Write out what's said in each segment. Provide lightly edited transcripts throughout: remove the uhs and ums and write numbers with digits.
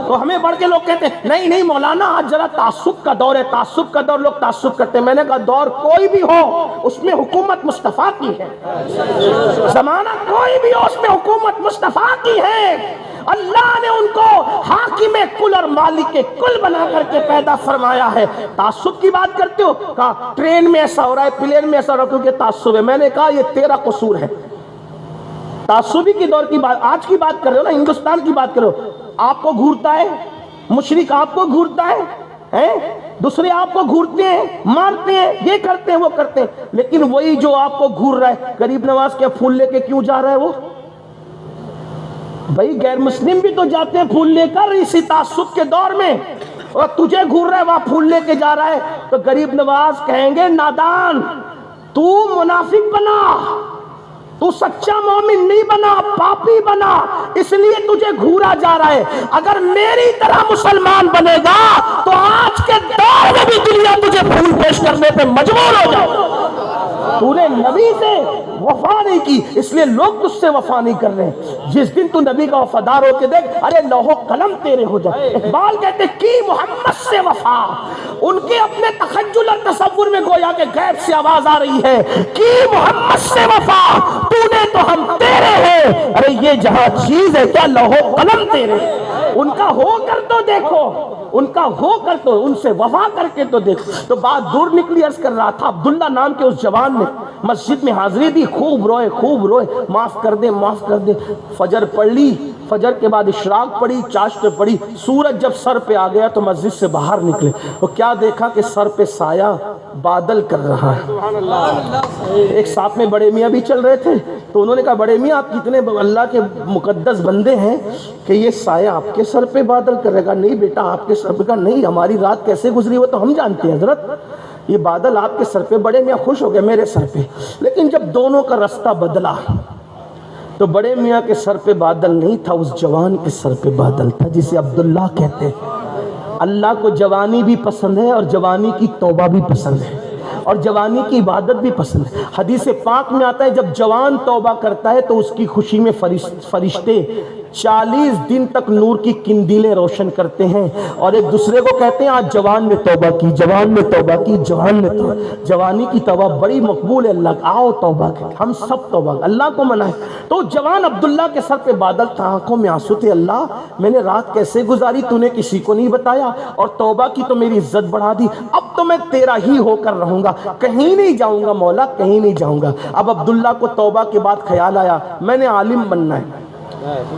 تو ہمیں بڑھ کے لوگ کہتے ہیں نہیں نہیں مولانا آج ذرا تعصب کا دور ہے، تعصب کا دور، لوگ تعصب کرتے ہیں۔ میں نے کہا دور کوئی بھی ہو اس میں حکومت مصطفیٰ کی ہے، زمانہ کوئی بھی ہو اس میں حکومت مصطفیٰ کی ہے۔ اللہ نے ان کو حاکم کل اور مالک کل بنا کر کے پیدا فرمایا ہے۔ تعصب کی بات کرتے ہو، کہا ٹرین میں ایسا ہو رہا ہے، پلین میں ایسا ہو رہا ہے کیونکہ تعصب ہے۔ میں نے کہا یہ تیرا قصور ہے۔ تعصبی کی دور کی بات آج کی بات کر رہے ہو نا، ہندوستان کی بات کرو، آپ کو گھورتا ہے مشرک، آپ کو گھورتا ہے، دوسرے آپ کو گھورتے ہیں، مارتے ہیں، یہ کرتے ہیں وہ کرتے ہیں، لیکن وہی جو آپ کو گھور رہا ہے غریب نواز کے پھول لے کے کیوں جا رہا ہے وہ؟ بھائی غیر مسلم بھی تو جاتے ہیں پھول لے کر اسی تعصب کے دور میں، اور تجھے گھور رہا ہے وہاں پھول لے کے جا رہا ہے، تو غریب نواز کہیں گے نادان، تو منافق بنا، تو سچا مومن نہیں بنا، پاپی بنا، اس لیے تجھے گھورا جا رہا ہے۔ اگر میری طرح مسلمان بنے گا تو آج کے دور میں بھی دنیا تجھے پھول پیش کرنے پہ مجبور ہو جائے۔ تو نے نبی سے وفا نہیں کی اس لیے لوگ تجھ سے وفا نہیں کر رہے ہیں۔ جس دن تو نبی کا وفادار ہو کے دیکھ، ارے لوح و قلم تیرے ہو جائے۔ اقبال کہتے کی محمد سے وفا، ان کے اپنے تخیل اور تصور میں گویا کہ غیب سے آواز آ رہی ہے، کی محمد سے وفا، تو نے تو ہم تیرے ہیں، ارے یہ جہاں چیز ہے کیا لوح و قلم تیرے۔ ان کا ہو کر تو دیکھو، ان کا ہو کر تو ان سے وفا کر کے تو دیکھو۔ تو بات دور نکلی، عرض کر رہا تھا عبداللہ نام کے اس جوان نے مسجد میں حاضری دی، خوب روئے خوب روئے، معاف کر دے معاف کر دے۔ فجر پڑھ لی، فجر کے بعد اشراق پڑھی، چاشت پڑھی، سورج جب سر پہ آ گیا تو مسجد سے باہر نکلے، تو کیا دیکھا کہ سر پہ سایہ بادل کر رہا ہے۔ ایک ساتھ میں بڑے میاں بھی چل رہے تھے، تو انہوں نے کہا بڑے میاں آپ کتنے اللہ کے مقدس بندے ہیں کہ یہ سایہ آپ کے سر پہ بادل کر رہے گا؟ نہیں بیٹا آپ کے سر پہ، کہا نہیں ہماری رات کیسے گزری وہ تو ہم جانتے ہیں حضرت، یہ بادل آپ کے سر پہ۔ بڑے میاں خوش ہو گئے میرے سر پہ، لیکن جب دونوں کا رستہ بدلا تو بڑے میاں کے سر پہ بادل نہیں تھا، اس جوان کے سر پہ بادل تھا جسے عبداللہ کہتے ہیں۔ اللہ کو جوانی بھی پسند ہے اور جوانی کی توبہ بھی پسند ہے اور جوانی کی عبادت بھی پسند ہے۔ حدیث پاک میں آتا ہے جب جوان توبہ کرتا ہے تو اس کی خوشی میں فرشتے 40 دن تک نور کی قندیلیں روشن کرتے ہیں اور ایک دوسرے کو کہتے ہیں آج جوان نے توبہ کی، جوان نے توبہ کی، جوان نے توبہ۔ جوانی کی توبہ بڑی مقبول ہے، اللہ آؤ توبہ کریں، ہم سب توبہ اللہ کو منائیں۔ تو جوان عبداللہ کے سر پہ بادل تھا، آنکھوں میں آنسو تھے، اللہ میں نے رات کیسے گزاری تو نے کسی کو نہیں بتایا، اور توبہ کی تو میری عزت بڑھا دی، اب تو میں تیرا ہی ہو کر رہوں گا، کہیں نہیں جاؤں گا مولا، کہیں نہیں جاؤں گا۔ اب عبداللہ کو توبہ کے بعد خیال آیا میں نے عالم بننا ہے،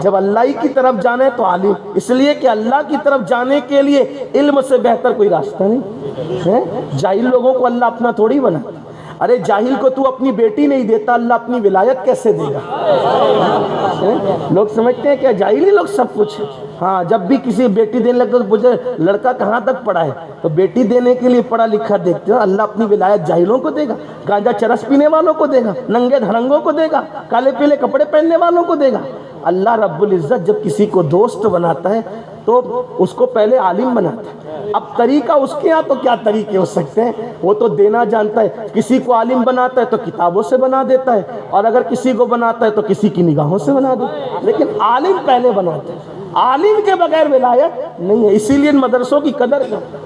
جب اللہ کی طرف جانا ہے تو عالم، اس لیے کہ اللہ کی طرف جانے کے لیے علم سے بہتر کوئی راستہ نہیں ہے۔ جاہل لوگوں کو اللہ اپنا تھوڑی بنا، ارے جاہل کو تو اپنی بیٹی نہیں دیتا، اللہ اپنی ولایت کیسے دے گا؟ لوگ سمجھتے ہیں کہ جاہل ہی لوگ سب کچھ، ہاں جب بھی کسی بیٹی دینے لگتا تو مجھے لڑکا کہاں تک پڑھا ہے، تو بیٹی دینے کے لیے پڑھا لکھا دیکھتے ہو، اللہ اپنی ولایت جاہلوں کو دے گا، گانجا چرس پینے والوں کو دے گا، ننگے دھڑنگوں کو دے گا، کالے پیلے کپڑے پہننے والوں کو دے گا۔ اللہ رب العزت جب کسی کو دوست بناتا ہے تو اس کو پہلے عالم بناتا ہے۔ اب طریقہ اس کے ہاں تو کیا طریقے ہو سکتے ہیں، وہ تو دینا جانتا ہے، کسی کو عالم بناتا ہے تو کتابوں سے بنا دیتا ہے، اور اگر کسی کو بناتا ہے تو کسی کی نگاہوں سے بنا دیتا ہے، لیکن عالم پہلے بناتا ہے، عالم کے بغیر ولایت نہیں ہے۔ اسی لیے ان مدرسوں کی قدر کرو،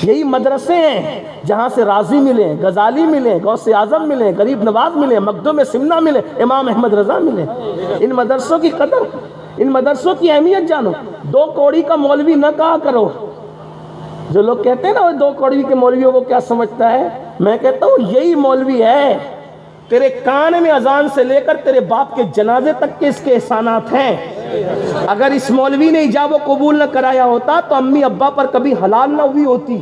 یہی مدرسے ہیں جہاں سے رازی ملے، غزالی ملے، غوث اعظم ملے، غریب نواز ملے، مخدوم سمنہ ملے، امام احمد رضا ملے۔ ان مدرسوں کی قدر، ان مدرسوں کی اہمیت جانو۔ دو کوڑی کا مولوی نہ کہا کرو، جو لوگ کہتے ہیں نا وہ دو کوڑی کے مولویوں کو کیا سمجھتا ہے، میں کہتا ہوں یہی مولوی ہے، تیرے کان میں اذان سے لے کر تیرے باپ کے جنازے تک کے اس کے احسانات ہیں۔ اگر اس مولوی نے ایجاب و قبول نہ کرایا ہوتا تو امی ابا پر کبھی حلال نہ ہوئی ہوتی۔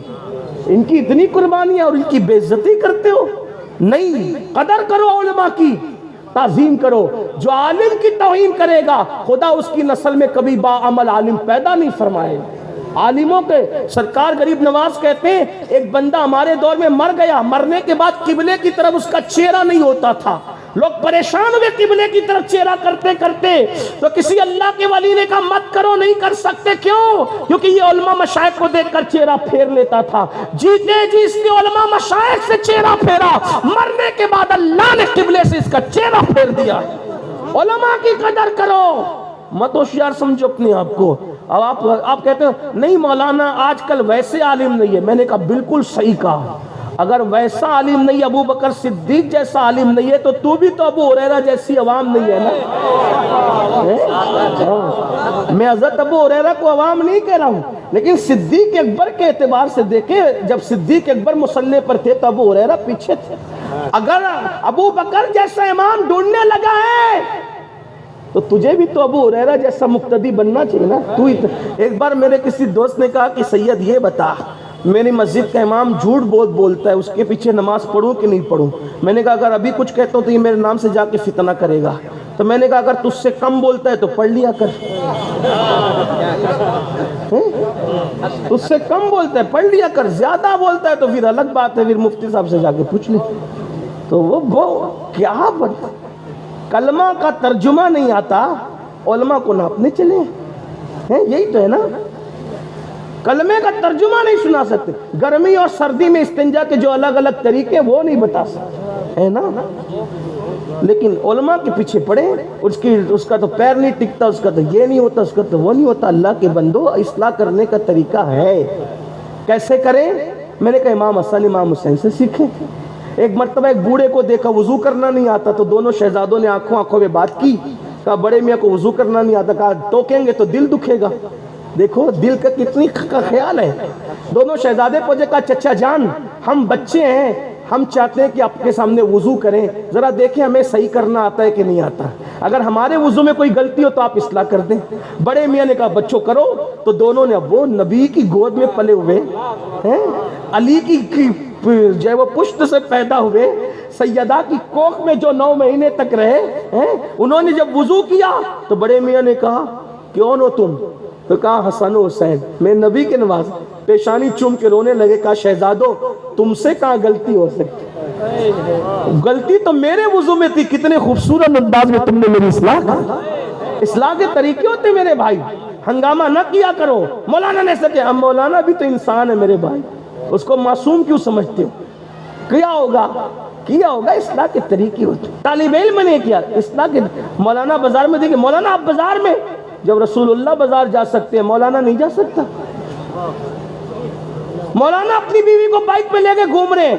ان کی اتنی قربانیاں اور ان کی بے عزتی کرتے ہو، نہیں، قدر کرو علماء کی، تعظیم کرو۔ جو عالم کی توہین کرے گا خدا اس کی نسل میں کبھی باعمل عالم پیدا نہیں فرمائے۔ عالموں کے سرکار غریب نواز کہتے ہیں ایک بندہ ہمارے دور میں مر گیا، مرنے کے بعد قبلے کی طرف اس کا چہرہ نہیں ہوتا تھا، لوگ پریشان ہوئے قبلے کی طرف چہرہ کرتے کرتے، تو کسی اللہ کے ولی نے کہا مت کرو، نہیں کر سکتے، کیوں؟ کیونکہ یہ علماء مشائخ کو دیکھ کر چہرہ پھیر لیتا تھا۔ جیتے جی اس نے علماء مشائخ سے چہرہ پھیرا، مرنے کے بعد اللہ نے قبلے سے اس کا چہرہ پھیر دیا۔ علماء کی قدر کرو، مت ہوشیار سمجھو اپنے آپ کو۔ اب آپ کہتے ہیں نہیں مولانا آج کل ویسے عالم نہیں ہے. میں نے کہا بالکل صحیح کہا. اگر ویسا عالم نہیں, ابو بکر صدیق جیسا عالم نہیں ہے, تو بھی تو ابو ہریرہ جیسی عوام نہیں ہے نا. میں حضرت ابو ہریرہ کو عوام نہیں کہہ رہا ہوں, لیکن صدیق اکبر کے اعتبار سے دیکھیں, جب صدیق اکبر مصلی پر تھے تو ابو ہریرہ پیچھے تھے. اگر ابو بکر جیسا امام ڈھونڈنے لگا ہے تو تجھے بھی تو ابو ہریرہ جیسا مقتدی بننا چاہیے نا. ایک بار میرے کسی دوست نے کہا کہ سید یہ بتا, میری مسجد کا امام جھوٹ بولتا ہے, اس کے پیچھے نماز پڑھوں کہ نہیں پڑھوں؟ میں نے کہا اگر ابھی کچھ کہتا ہوں تو یہ میرے نام سے جا کے فتنہ کرے گا. تو میں نے کہا اگر تجھ سے کم بولتا ہے تو پڑھ لیا کر, تجھ سے کم بولتا ہے پڑھ لیا کر, زیادہ بولتا ہے تو پھر الگ بات ہے, پھر مفتی صاحب سے جا کے پوچھ لے. تو وہ کیا کلمہ کا ترجمہ نہیں آتا, علماء کو ناپنے چلے ہیں, یہی تو ہے نا. کلمے کا ترجمہ نہیں سنا سکتے, گرمی اور سردی میں استنجا کے جو الگ الگ طریقے وہ نہیں بتا سکتے ہے نا. لیکن علماء کے پیچھے پڑے, اس کا تو پیر نہیں ٹکتا, اس کا تو یہ نہیں ہوتا, اس کا تو وہ نہیں ہوتا. اللہ کے بندو, اصلاح کرنے کا طریقہ ہے, کیسے کریں؟ میں نے کہا امام حسن امام حسین سے سیکھیں. ایک مرتبہ ایک بوڑھے کو دیکھا, وضو کرنا نہیں آتا, تو دونوں شہزادوں نے آنکھوں میں بات کی. کہا بڑے میاں کو وضو کرنا نہیں آتا, کہا ٹوکیں گے تو دل دکھے گا. دیکھو دل کا کتنی کا خیال ہے. دونوں شہزادے پوچھے, کہا چچا جان ہم بچے ہیں, ہم چاہتے ہیں کہ آپ کے سامنے وضو کریں, ذرا دیکھیں ہمیں صحیح کرنا آتا ہے کہ نہیں آتا, اگر ہمارے وضو میں کوئی غلطی ہو تو آپ اصلاح کر دیں. بڑے میاں نے کہا بچوں کرو. تو دونوں نے, وہ نبی کی گود میں پلے ہوئے ہیں, علی کی جو وہ پشت سے پیدا ہوئے, سیدہ کی کوکھ میں جو 9 مہینے تک رہے ہیں, انہوں نے جب وضو کیا تو بڑے میاں نے کہا کون ہو تم؟ تو کہا حسن و حسین, میں نبی کے نواز. پیشانی چوم کے رونے لگے. کہا شہزادو تم سے کہاں غلطی ہو سکتی, غلطی تو میرے وضو میں تھی. کتنے خوبصورت انداز میں تم نے میری اصلاح کی. اصلاح کے طریقے ہوتے میرے بھائی, ہنگامہ نہ کیا کرو. مولانا نے سکے, ہم مولانا بھی تو انسان ہے میرے بھائی, اس کو معصوم کیوں سمجھتے ہو؟ کیا ہوگا اصلاح کے طریقے ہوتے. طالب علم نے کیا اصلاح کے. مولانا بازار میں دیکھیں, مولانا آپ بازار میں, جب رسول اللہ بازار جا سکتے ہیں مولانا نہیں جا سکتا. مولانا اپنی بیوی کو بائک پہ لے کے گھوم رہے ہیں,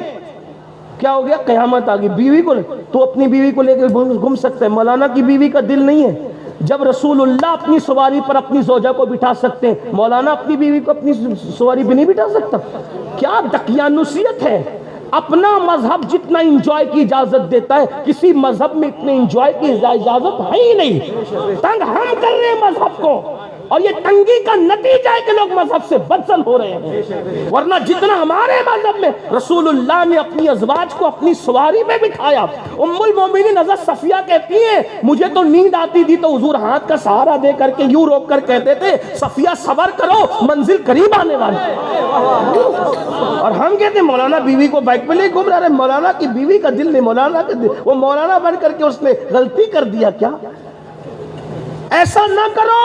کیا ہو گیا؟ قیامت آ گئی. بیوی کو, تو اپنی بیوی کو لے کے گھوم سکتا ہے, مولانا کی بیوی کا دل نہیں ہے. جب رسول اللہ اپنی سواری پر اپنی زوجہ کو بٹھا سکتے ہیں, مولانا اپنی بیوی کو اپنی سواری پہ نہیں بٹھا سکتا. کیا دقیانوسیت ہے. اپنا مذہب جتنا انجوائے کی اجازت دیتا ہے, کسی مذہب میں اتنے انجوائے کی اجازت ہے ہی نہیں. تنگ ہم کر رہے ہیں مذہب کو, اور یہ تنگی کا نتیجہ ہے کہ لوگ مذہب سے بدزن ہو رہے ہیں. ورنہ جتنا ہمارے مذہب میں رسول اللہ نے اپنی ازواج کو اپنی سواری میں بٹھایا. ام المومنین حضرت صفیہ کہتی ہیں مجھے تو نیند آتی تھی تو حضور ہاتھ کا سہارا دے کر کے یوں روک کر کہتے تھے صفیہ صبر کرو منزل قریب آنے والی. اور ہم کہتے ہیں مولانا بیوی کو بائک پہ لے گھوم رہا ہے. مولانا کی بیوی کا دل نہیں, مولانا کا دل, وہ مولانا بن کر کے اس نے غلطی کر دیا. کیا ایسا نہ کرو,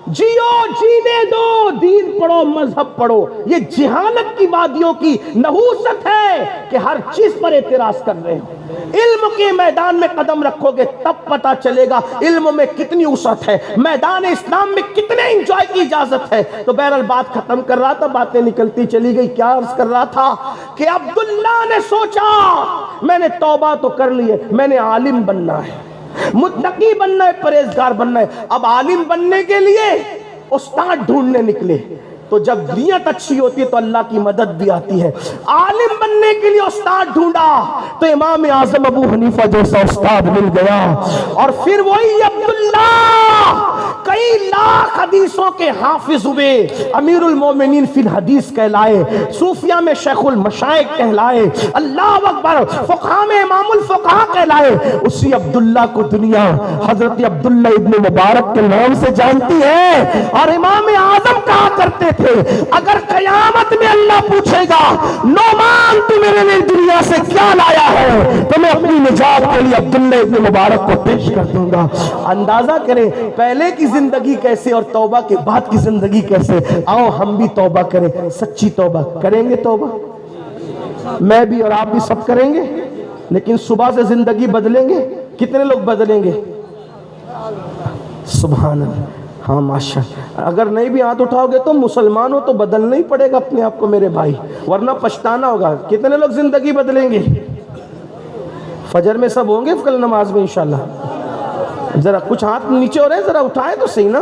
جیو جینے دو, دین پڑھو مذہب پڑھو. یہ جہالت کی وادیوں کی نحوست ہے کہ ہر چیز پر اعتراض کر رہے ہیں. علم کے میدان میں قدم رکھو گے تب پتا چلے گا علم میں کتنی وسعت ہے, میدان اسلام میں کتنے انجوائے کی اجازت ہے. تو بہرحال بات ختم کر رہا تھا, باتیں نکلتی چلی گئی. کیا عرض کر رہا تھا کہ عبداللہ نے سوچا میں نے توبہ تو کر لی ہے, میں نے عالم بننا ہے, متقی بننا ہے, پرہیزگار بننا ہے. اب عالم بننے کے لیے استاد ڈھونڈنے نکلے. تو جب نیت اچھی ہوتی ہے تو اللہ کی مدد بھی آتی ہے. عالم بننے کے لیے استاد ڈھونڈا تو امام اعظم ابو حنیفہ جیسا استاد مل گیا. اور پھر وہی عبداللہ کئی لاکھ حدیثوں کے حافظ ہوئے, امیر المومنین فی الحدیث کہلائے, صوفیہ میں شیخ المشائخ کہلائے, اللہ اکبر, فقہ میں امام الفقہ کہلائے. اسی عبداللہ کو دنیا حضرت عبداللہ ابن مبارک کے نام سے جانتی ہے. اور امام اعظم کہا کرتے تھے اگر قیامت میں اللہ پوچھے گا نعمان تو میرے لیے دنیا سے کیا لایا ہے, تو میں اپنی نجات کے لیے عبداللہ ابن مبارک کو پیش کر دوں گا. اندازہ کریں پہلے کی زندگی کیسے اور توبہ کے بعد کی زندگی کیسے. آؤ ہم بھی توبہ کریں, سچی توبہ کریں گے. توبہ میں بھی اور آپ بھی سب کریں گے, لیکن صبح سے زندگی بدلیں گے. کتنے لوگ بدلیں گے؟ سبحان اللہ. ہاں ماشاء، اگر نہیں بھی ہاتھ اٹھاؤ گے تو مسلمان ہو تو بدلنا ہی پڑے گا اپنے آپ کو میرے بھائی، ورنہ پچھتانا ہوگا۔ کتنے لوگ زندگی بدلیں گے؟ فجر میں سب ہوں گے کل نماز میں انشاءاللہ؟ ذرا کچھ ہاتھ نیچے ہو رہے ہیں، ذرا اٹھائیں تو صحیح نا،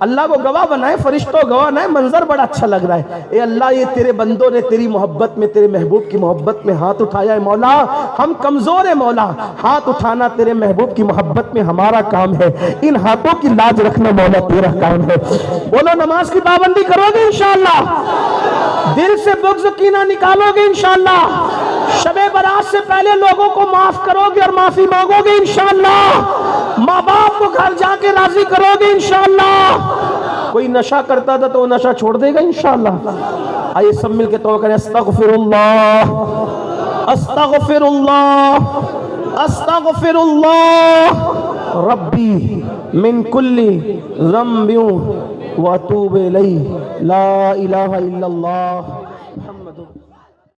اللہ کو گواہ بنائے، فرشتوں گواہ بنائے، منظر بڑا اچھا لگ رہا ہے۔ اے اللہ یہ تیرے بندوں نے تیری محبت میں، تیرے محبوب کی محبت میں ہاتھ اٹھایا ہے مولا، ہم کمزور ہیں مولا، ہاتھ اٹھانا تیرے محبوب کی محبت میں ہمارا کام ہے، ان ہاتھوں کی لاج رکھنا مولا تیرا کام ہے۔ بولو نماز کی پابندی کرو گے انشاءاللہ؟ دل سے بغض و کینہ نکالو گے انشاءاللہ؟ شب برات سے پہلے لوگوں کو معاف کرو گے اور معافی مانگو گے انشاءاللہ؟ ماں باپ کو گھر جا کے راضی کرو گے انشاءاللہ؟ کوئی نشہ کرتا تھا تو وہ نشہ چھوڑ دے گا انشاءاللہ؟ آئیے سب مل کے توبہ کریں، استغفر اللہ استغفر اللہ استغفر اللہ ربی من کل ذنب واتوب الیہ، لا الہ الا اللہ محمد